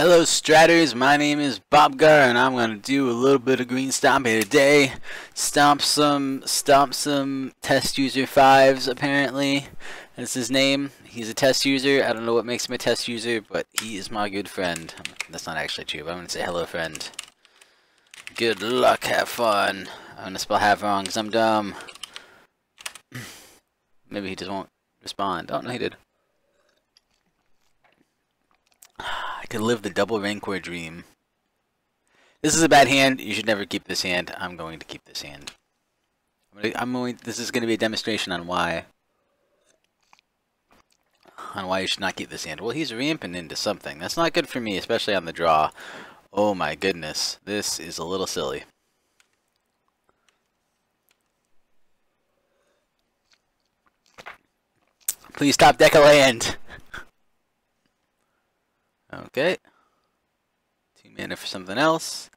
Hello Stratters, my name is Bobgar and I'm gonna do a little bit of green stomping today. Stomp some test user 5s apparently. That's his name. He's a test user. I don't know what makes him a test user, but he is my good friend. That's not actually true, but I'm gonna say hello friend. Good luck, have fun. I'm gonna spell have wrong because I'm dumb. Maybe he just won't respond. Oh no, he did. I could live the double Rancor dream. This is a bad hand. You should never keep this hand. I'm going to keep this hand. This is going to be a demonstration on why you should not keep this hand. Well, he's ramping into something. That's not good for me, especially on the draw. Oh my goodness. This is a little silly. Please stop deck a land. Okay. 2 mana for something else.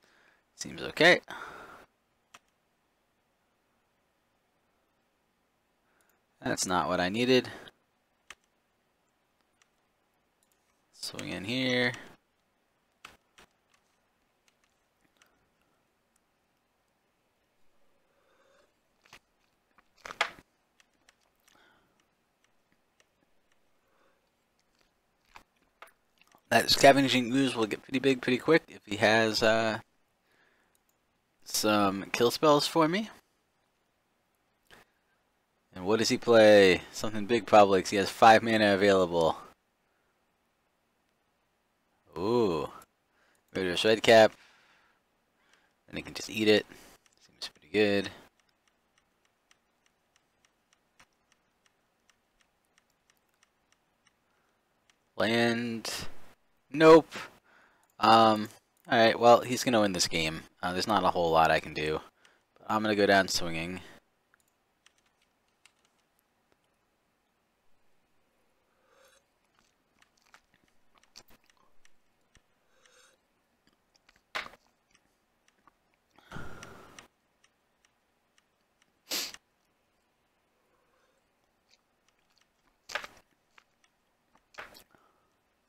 Seems okay. That's not what I needed. Swing in here. That Scavenging Ooze will get pretty big pretty quick if he has some kill spells for me. And what does he play? Something big probably because he has 5 mana available. Ooh. Murderous Redcap. Then he can just eat it. Seems pretty good. Land. Nope. Alright, well, he's gonna win this game. There's not a whole lot I can do. But I'm gonna go down swinging.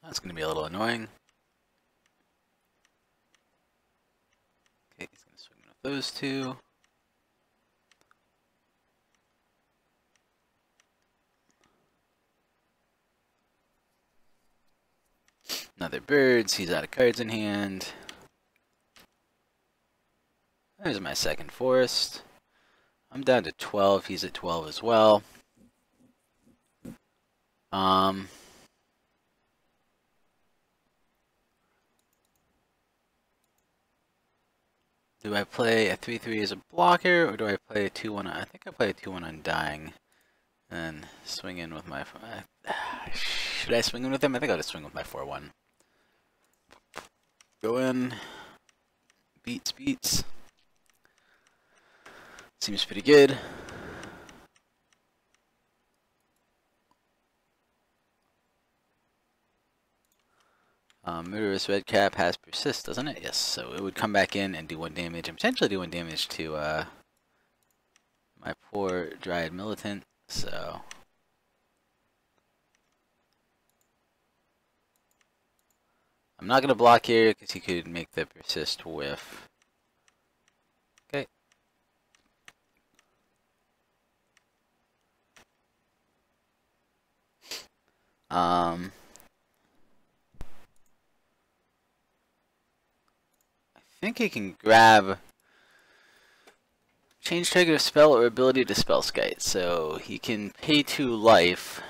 That's gonna be a little annoying. Okay, he's gonna swing with those two. Another birds, he's out of cards in hand. There's my second forest. I'm down to 12, he's at 12 as well. Do I play a 3/3 as a blocker, or do I play a 2/1? I think I play a 2/1 Undying. And swing in with my... should I swing in with him? I think I'll just swing with my 4/1. Go in. Beats. Seems pretty good. Murderous Redcap has persist, doesn't it? Yes, so it would come back in and do 1 damage, and potentially do 1 damage to my poor Dryad Militant, so... I'm not going to block here, because he could make the persist whiff. Okay. I think he can grab change trigger of spell or ability to spell skite, so he can pay 2 life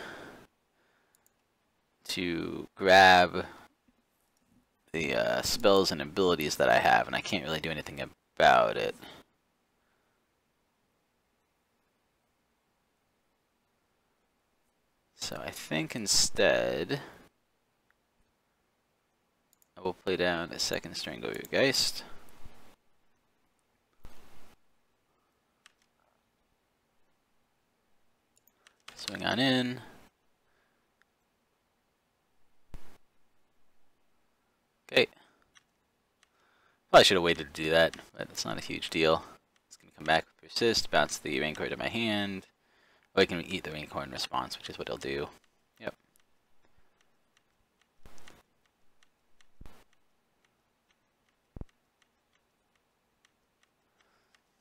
to grab the spells and abilities that I have, and I can't really do anything about it. So I think instead I will play down a second Strangleroot Geist. Swing on in. Okay. Probably should have waited to do that, but it's not a huge deal. It's going to come back with persist, bounce the Rancor to my hand. Or I can eat the Rancor in response, which is what it'll do. Yep.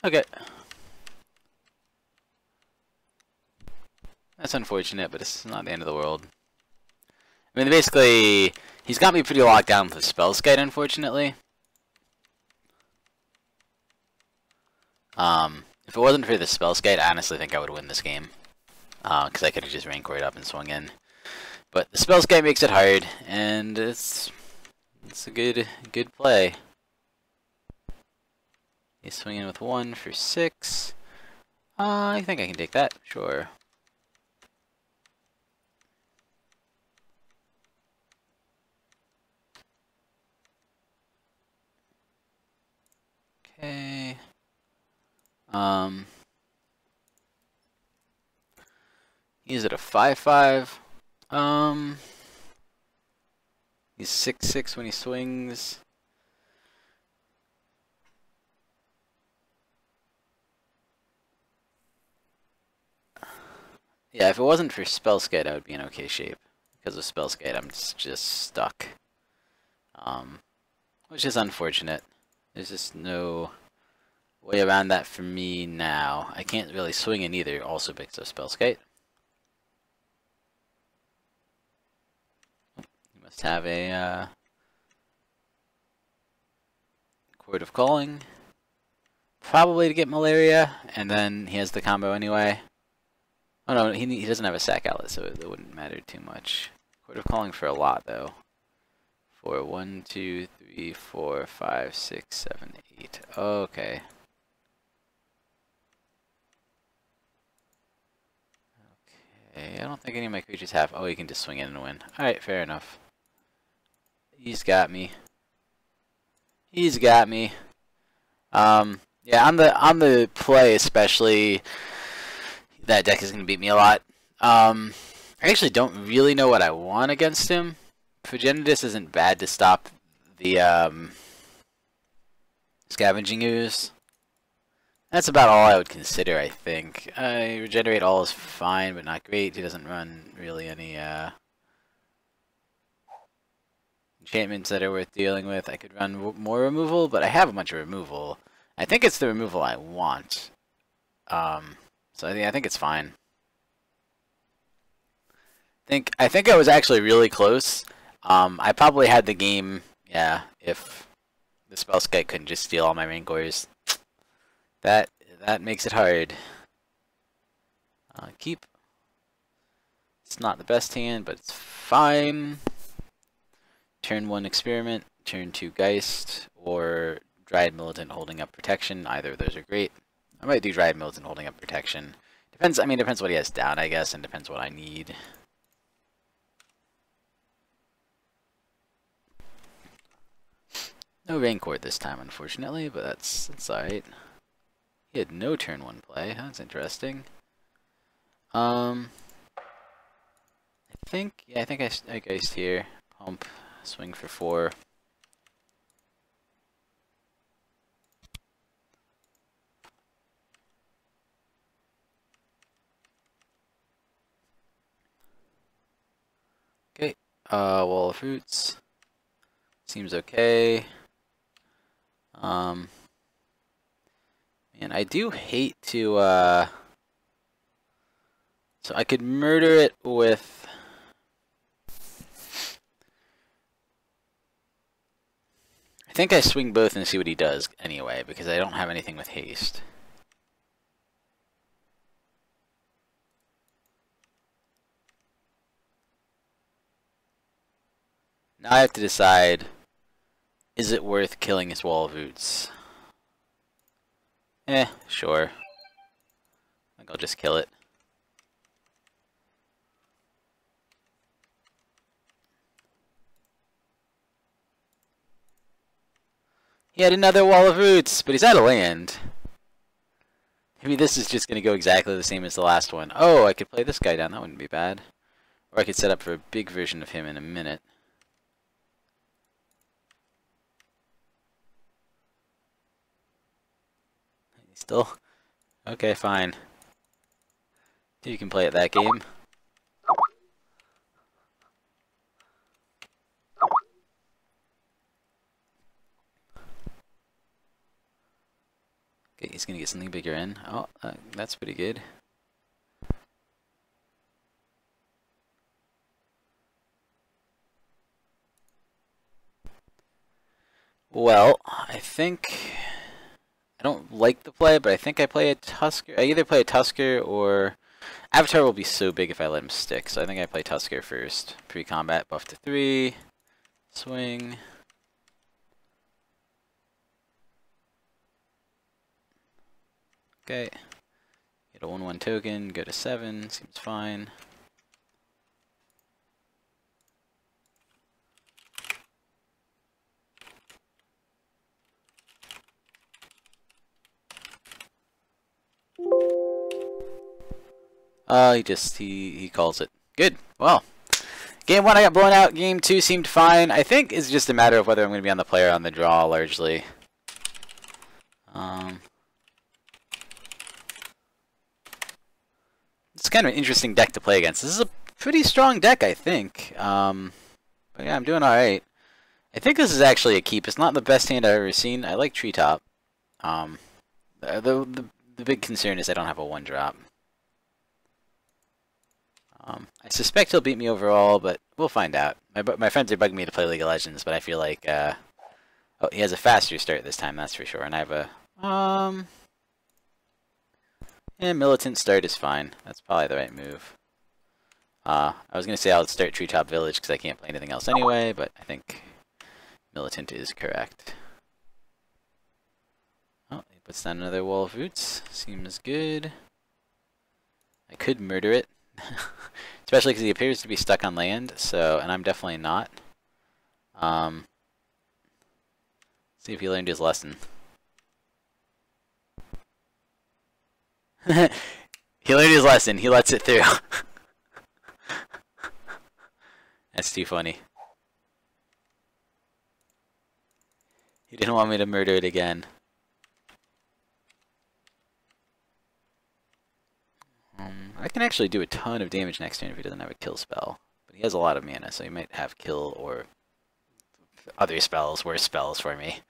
Okay. That's unfortunate, but it's not the end of the world. I mean, basically, he's got me pretty locked down with the Spellskite, unfortunately. If it wasn't for the Spellskite, I honestly think I would win this game. Because I could have just Rancored up and swung in. But the Spellskite makes it hard, and it's a good play. He's swinging with 1 for 6. I think I can take that, sure. Okay. He's at a 5/5. He's 6/6 when he swings. Yeah, if it wasn't for Spellskite, I would be in okay shape. Because of Spellskite, I'm just stuck. Which is unfortunate. There's just no way around that for me now. I can't really swing in either, also because of Spellskite. You must have a Chord of Calling. Probably to get Melira, and then he has the combo anyway. Oh no, he doesn't have a sack outlet, so it wouldn't matter too much. Chord of Calling for a lot, though. For 1, 2, 3, 4, 5, 6, 7, 8. Okay. Okay, I don't think any of my creatures have. Oh, he can just swing in and win. Alright, fair enough. He's got me. He's got me. Yeah, on the play especially, that deck is going to beat me a lot. I actually don't really know what I want against him. Progenitus isn't bad to stop the Scavenging Ooze. That's about all I would consider, I think. Regenerate All is fine, but not great. He doesn't run really any enchantments that are worth dealing with. I could run more removal, but I have a bunch of removal. I think it's the removal I want. So I think it's fine. I think I was actually really close. I probably had the game, yeah, if the Spellskite couldn't just steal all my Rancors. That makes it hard. Keep. It's not the best hand, but it's fine. Turn 1 Experiment, turn 2 Geist, or Dryad Militant holding up protection. Either of those are great. I might do Dryad Militant holding up protection. Depends. I mean, depends what he has down, I guess, and depends what I need. No Rancor this time, unfortunately, but that's alright. He had no turn 1 play. That's interesting. I think I Geist here. Pump, swing for 4. Okay, Wall of Fruits. Seems okay. Man, I do hate to, so I could murder it with... I think I swing both and see what he does anyway, because I don't have anything with haste. Now I have to decide, is it worth killing his Wall of Roots? Sure. I think I'll just kill it. He had another Wall of Roots, but he's out of land. Maybe this is just going to go exactly the same as the last one. Oh, I could play this guy down. That wouldn't be bad. Or I could set up for a big version of him in a minute. Still? Okay, fine. You can play it that game. Okay, he's gonna get something bigger in. Oh, that's pretty good. Well, I think I don't like the play, but I think I play a Tusker. I either play a Tusker or Avatar will be so big if I let him stick. So I think I play Tusker first. Pre-combat, buff to 3, swing. Okay, get a 1/1 token, go to 7, seems fine. He calls it. Good. Well, game 1 I got blown out. Game 2 seemed fine. I think it's just a matter of whether I'm going to be on the play or on the draw largely. It's kind of an interesting deck to play against. This is a pretty strong deck, I think. But yeah, I'm doing alright. I think this is actually a keep. It's not the best hand I've ever seen. I like Treetop. The big concern is I don't have a 1-drop. I suspect he'll beat me overall, but we'll find out. My friends are bugging me to play League of Legends, but I feel like oh, he has a faster start this time, that's for sure. And I have a yeah, Militant start is fine. That's probably the right move. I was gonna say I'll start Treetop Village because I can't play anything else anyway, but I think Militant is correct. Oh, he puts down another wall of roots. Seems good. I could murder it. Especially because he appears to be stuck on land, so, and I'm definitely not. See if he learned his lesson. He learned his lesson, he lets it through. That's too funny. He didn't want me to murder it again. I can actually do a ton of damage next turn if he doesn't have a kill spell. But he has a lot of mana, so he might have kill or other spells, worse spells for me.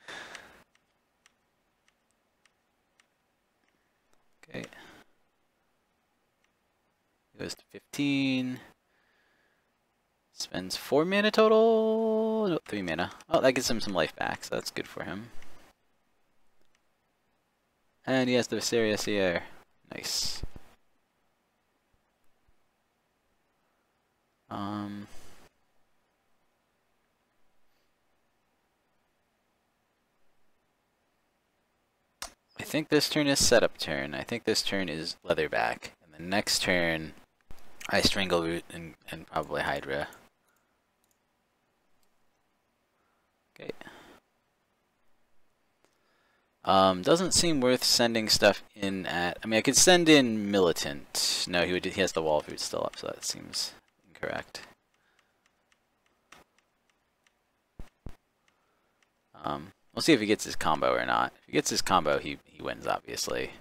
Okay. He goes to 15. Spends 4 mana total? No, 3 mana. Oh, that gives him some life back, so that's good for him. And he has the Viserious here. Nice. I think this turn is setup turn. I think this turn is Leatherback. And the next turn, I Strangleroot and probably Hydra. Okay. Doesn't seem worth sending stuff in at. I mean, I could send in Militant. No, he has the wall of root still up, so that seems incorrect. We'll see if he gets his combo or not. If he gets his combo, he wins, obviously.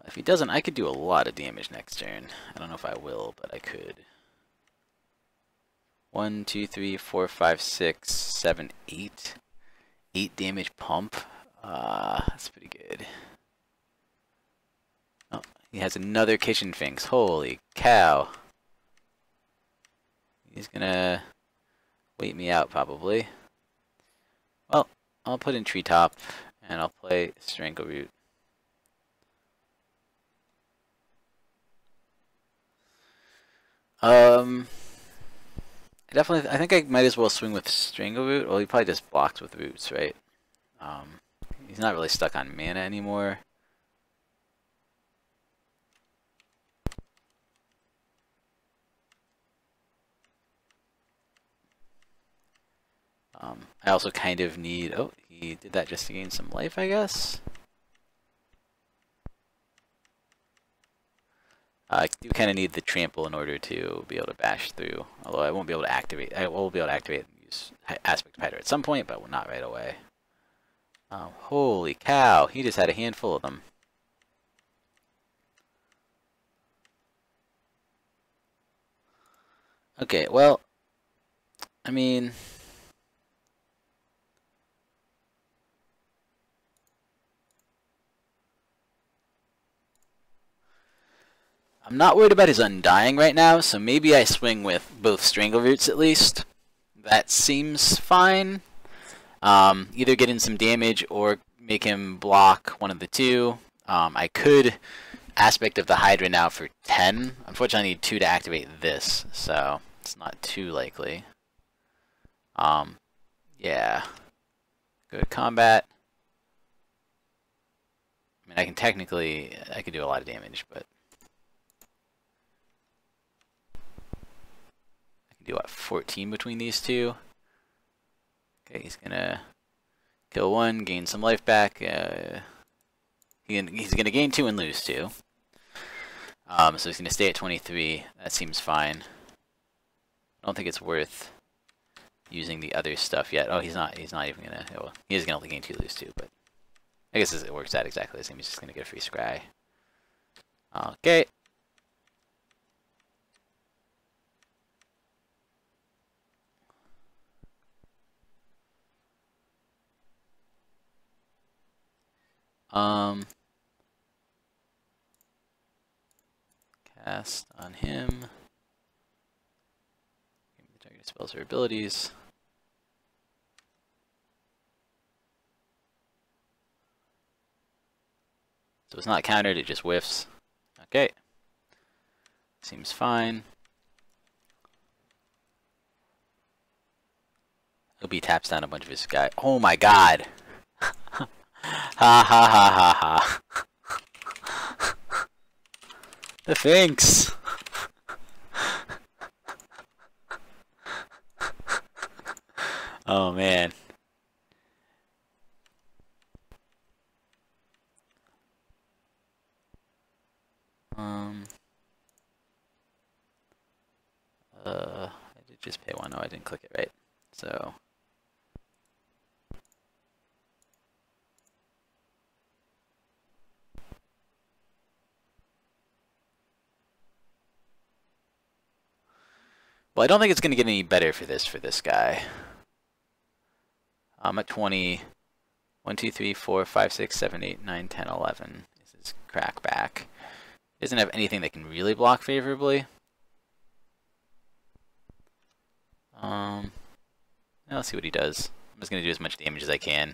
If he doesn't, I could do a lot of damage next turn. I don't know if I will, but I could. 1, 2, 3, 4, 5, 6, 7, 8. 8 damage pump. That's pretty good. Oh, he has another Kitchen Finks. Holy cow. He's gonna wait me out, probably. Well, I'll put in Treetop, and I'll play Strangleroot. I think I might as well swing with Strangleroot. Well, he probably just blocks with roots, right? He's not really stuck on mana anymore. I also kind of need... Oh, he did that just to gain some life, I guess? I do kind of need the trample in order to be able to bash through. Although I won't be able to activate... I will be able to activate and use Aspect of Hydra at some point, but not right away. Holy cow, he just had a handful of them. Okay, well... I mean... I'm not worried about his Undying right now, so maybe I swing with both Strangleroots at least. That seems fine. Either get in some damage or make him block one of the two. I could Aspect of the Hydra now for 10. Unfortunately, I need 2 to activate this, so it's not too likely. Yeah. Go to combat. I mean, I can technically, I could do a lot of damage, but I can do, what, 14 between these two? Okay, he's gonna kill 1, gain some life back. He's gonna gain 2 and lose 2. So he's gonna stay at 23. That seems fine. I don't think it's worth using the other stuff yet. Oh, he's not even gonna. Well, he is gonna only gain 2, lose 2, but I guess it works out exactly the same. He's just gonna get a free scry. Okay. Cast on him. Give me the target spells or abilities. So it's not countered, it just whiffs. Okay. Seems fine. Hope he taps down a bunch of his guy. Oh my god! Ha ha ha ha ha. The Finks! Oh man. I did just pay 1. No, I didn't click it right. So. Well, I don't think it's going to get any better for this guy. I'm at 20. 1, 2, 3, 4, 5, 6, 7, 8, 9, 10, 11. This is crackback. He doesn't have anything that can really block favorably. Let's see what he does. I'm just going to do as much damage as I can.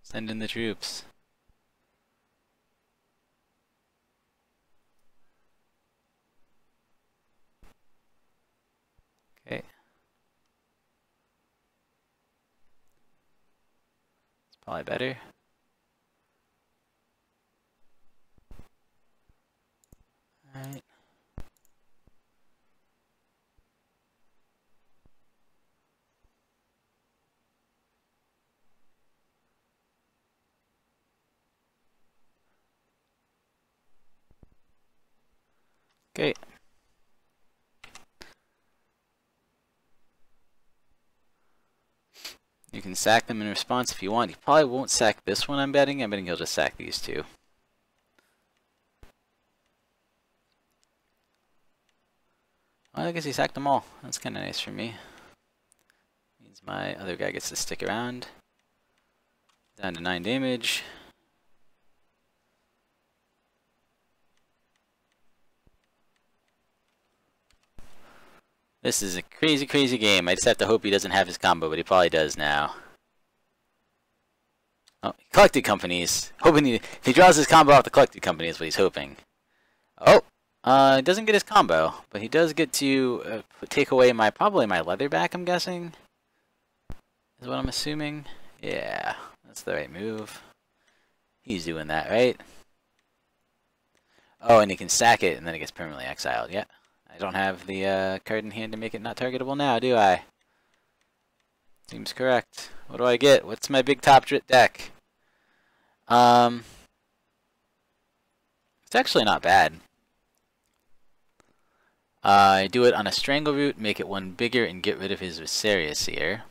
Send in the troops. Okay. It's probably better. Alright. Okay. You can sack them in response if you want. He probably won't sack this one, I'm betting. I'm betting he'll just sack these two. Well, I guess he sacked them all. That's kind of nice for me. Means my other guy gets to stick around. Down to 9 damage. This is a crazy, crazy game. I just have to hope he doesn't have his combo, but he probably does now. Oh, he collected companies. Hoping if he draws his combo off the collected company is what he's hoping. Oh, he doesn't get his combo, but he does get to take away probably my Leatherback, I'm guessing. Is what I'm assuming. Yeah, that's the right move. He's doing that, right? Oh, and he can sack it, and then it gets permanently exiled. Yeah. I don't have the card in hand to make it not targetable now, do I? Seems correct. What do I get? What's my big top deck? It's actually not bad. I do it on a Strangleroot, make it 1 bigger, and get rid of his Viserious here.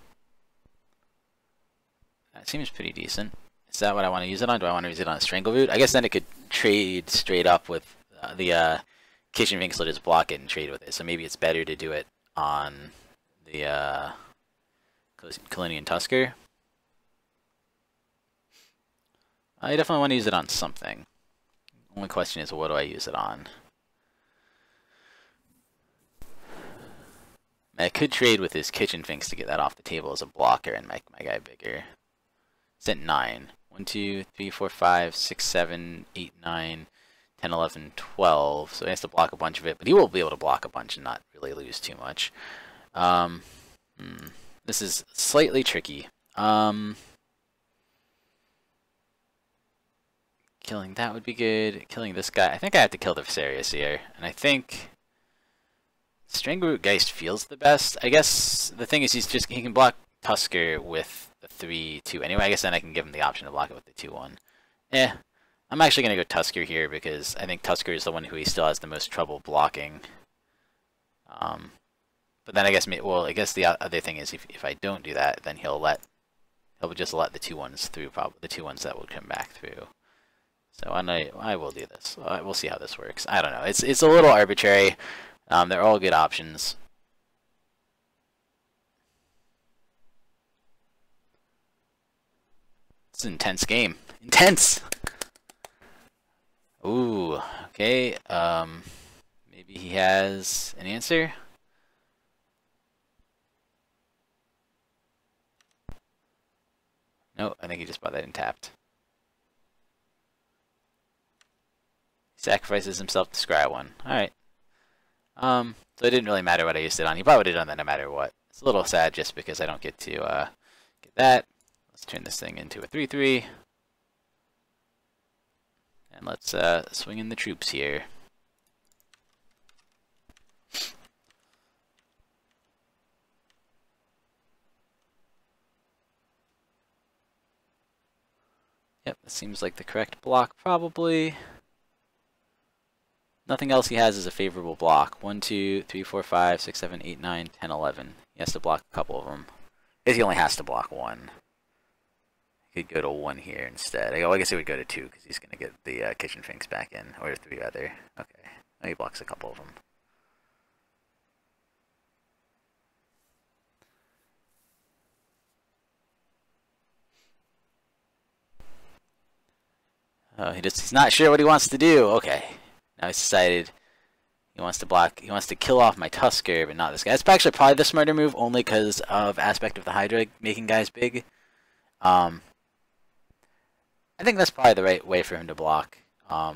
That seems pretty decent. Is that what I want to use it on? Do I want to use it on a Strangleroot? I guess then it could trade straight up with the Kitchen Finks will just block it and trade with it. So maybe it's better to do it on the Kalonian Tusker. I definitely want to use it on something. Only question is, what do I use it on? I could trade with his Kitchen Finks to get that off the table as a blocker and make my guy bigger. It's at 9. 1, 2, 3, 4, 5, 6, 7, 8, 9, 10, 11, 12. So he has to block a bunch of it, but he will be able to block a bunch and not really lose too much. This is slightly tricky. Killing that would be good. Killing this guy. I think I have to kill the Viserius here. And I think Strangleroot Geist feels the best. I guess the thing is he can block Tusker with the 3-2 anyway. I guess then I can give him the option to block it with the 2-1. I'm actually going to go Tusker here because I think Tusker is the one who he still has the most trouble blocking. But then I guess the other thing is if I don't do that, then he'll just let the 2-1s through, probably the 2-1s that will come back through. So I will do this. We'll see how this works. I don't know. It's a little arbitrary. They're all good options. It's an intense game. Intense! Ooh, okay. Maybe he has an answer? No, I think he just bought that untapped. Sacrifices himself to scry one. Alright. So it didn't really matter what I used it on. He probably would have done that no matter what. It's a little sad just because I don't get to get that. Let's turn this thing into a 3-3. And let's swing in the troops here. Yep, that seems like the correct block probably. Nothing else he has is a favorable block. 1, 2, 3, 4, 5, 6, 7, 8, 9, 10, 11. He has to block a couple of them. I guess he only has to block one. He could go to 1 here instead. I guess he would go to 2 because he's going to get the Kitchen Finks back in. Or 3 rather. Okay. He blocks a couple of them. He's not sure what he wants to do. Okay. Now he's decided he wants to block. He wants to kill off my Tusker, but not this guy. It's actually probably the smarter move, only because of Aspect of the Hydra making guys big. I think that's probably the right way for him to block. It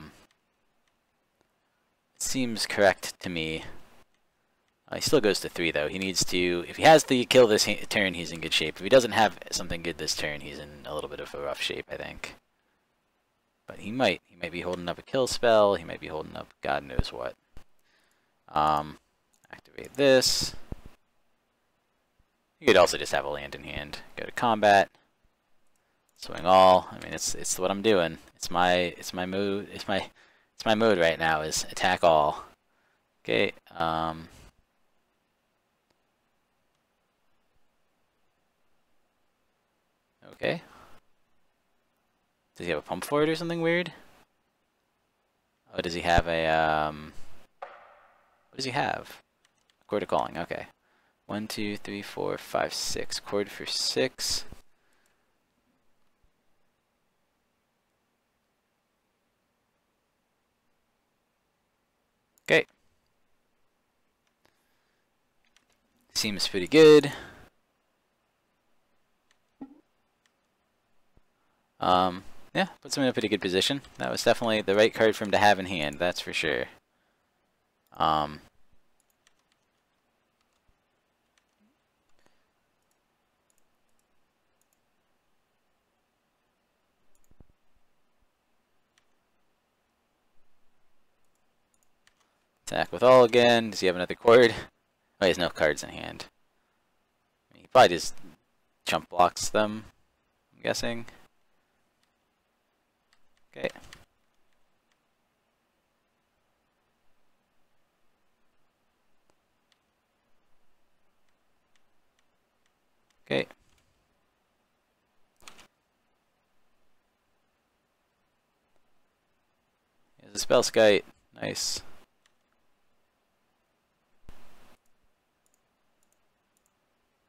seems correct to me. He still goes to 3 though. He needs to. If he has the kill this turn, he's in good shape. If he doesn't have something good this turn, he's in a little bit of a rough shape, I think. But he might be holding up a kill spell. He might be holding up God knows what. Activate this. You could also just have a land in hand. Go to combat. Swing all. I mean, it's what I'm doing. It's my mode. It's my mode right now is attack all. Okay. Okay. Does he have a pump for it or something weird? Oh, does he have a, what does he have? Chord of Calling, okay. 1, 2, 3, 4, 5, 6. Chord for 6. Okay. Seems pretty good. Yeah, puts him in a pretty good position. That was definitely the right card for him to have in hand, that's for sure. Attack with all again. Does he have another chord? Oh, he has no cards in hand. He probably just jump blocks them, I'm guessing. Okay. Okay. Here's a spell skite. Nice.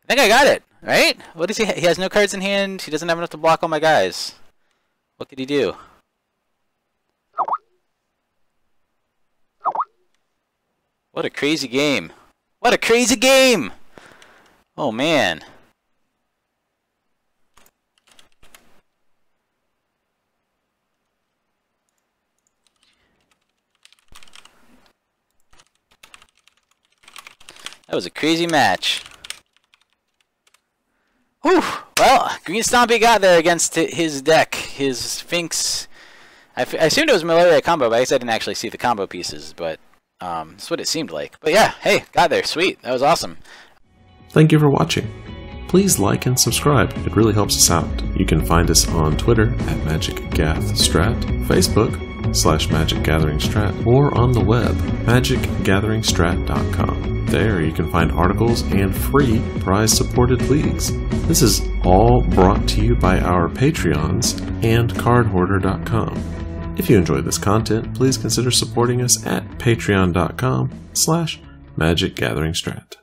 I think I got it. Right? What is he? He has no cards in hand. He doesn't have enough to block all my guys. What could he do? What a crazy game. What a crazy game! Oh man. That was a crazy match. Whew! Well, Green Stompy got there against his deck. His Finks. I assumed it was melira combo, but I guess I didn't actually see the combo pieces, but that's what it seemed like. But yeah, hey, got there. Sweet. That was awesome. Thank you for watching. Please like and subscribe. It really helps us out. You can find us on Twitter at MagicGathStrat, Facebook /MagicGatheringStrat, or on the web, magicgatheringstrat.com. There you can find articles and free prize-supported leagues. This is all brought to you by our Patreons and cardhoarder.com. If you enjoyed this content, please consider supporting us at patreon.com/MagicGatheringStrat.